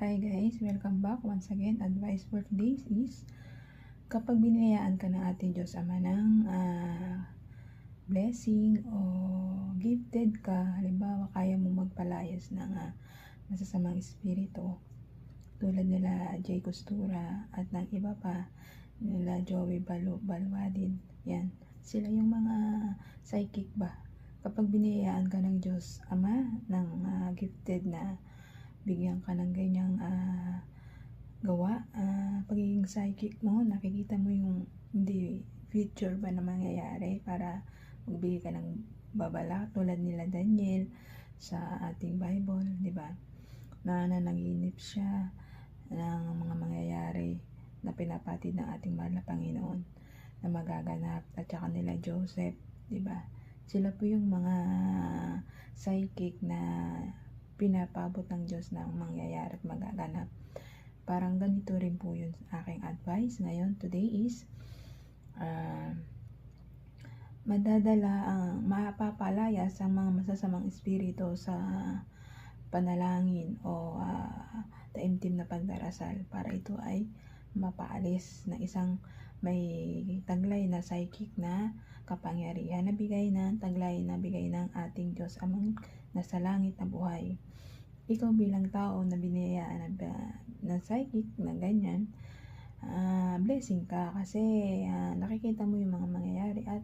Hi guys, welcome back once again. Advice for today is kapag binayaan ka ng ating Diyos Ama ng blessing o gifted ka, halimbawa kaya mo magpalayas ng masasamang espiritu tulad nila Jay Costura at ng iba pa, nila Joey Balwadin, yan, sila yung mga psychic ba. Kapag binayaan ka ng Diyos Ama ng gifted na bigyan ka ng ganyang gawa, pagiging psychic mo, nakikita mo yung hindi future ba na mangyayari para magbigay ka ng babala tulad nila Daniel sa ating Bible, di ba? Na nananaginip siya ng mga mangyayari na pinapatid ng ating mahal na Panginoon na magaganap, at saka nila Joseph, di ba? Sila po yung mga psychic na pinapabot ng Diyos na mangyayari at magaganap. Parang ganito rin po yun aking advice ngayon. Today is mapapalayas ang mga masasamang espiritu sa panalangin o taimtim na pagdarasal para ito ay mapaalis na isang may taglay na psychic na kapangyarihan na bigay ng taglay na bigay ng ating Diyos Amang nasa langit na buhay. Ikaw bilang tao na binayaan ng psychic na ganyan, blessing ka kasi nakikita mo yung mga mangyayari at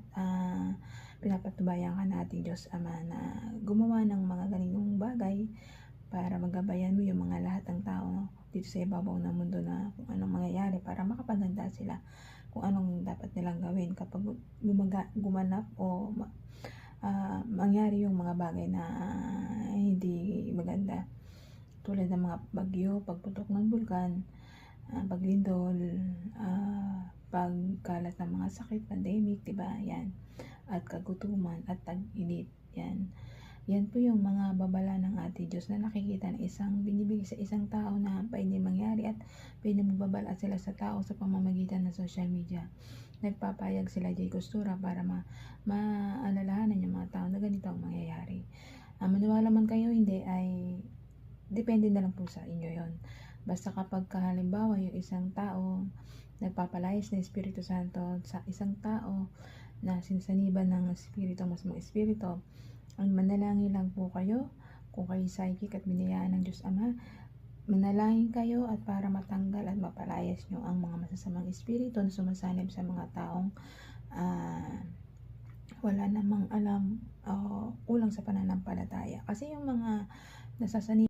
pinapatubayan ka ng ating Diyos Ama na gumawa ng mga ganitong bagay para magabayan mo yung mga lahat ng tao dito sa ibabaw ng mundo na kung anong mangyayari para makapaganda sila kung anong dapat nilang gawin kapag gumanap o mangyari yung mga bagay na hindi maganda tulad ng mga bagyo, pagputok ng bulkan, paglindol, pagkalat ng mga sakit, pandemic, diba? Yan. At kagutuman at tag-init. Yan. Yan po yung mga babala ng ating Diyos na nakikita ng binibigay sa isang tao na pwede mangyari at pwede magbabala sila sa tao sa pamamagitan ng social media. Nagpapayag sila Jay Costura para maalalahanan yung mga tao na ganito ang mangyayari. Maniwala man kayo hindi ay depende na lang po sa inyo yon. Basta kapag halimbawa yung isang tao nagpapalayas ng Espiritu Santo sa isang tao na sinsaniban ng espiritu, mas mga espiritu, ang manalangin lang po kayo kung kayo psychic at binayaan ng Diyos Ama, manalangin kayo at para matanggal at mapalayas nyo ang mga masasamang espiritu na sumasanib sa mga taong wala namang alam o kulang sa pananampalataya. Kasi yung mga nasasanib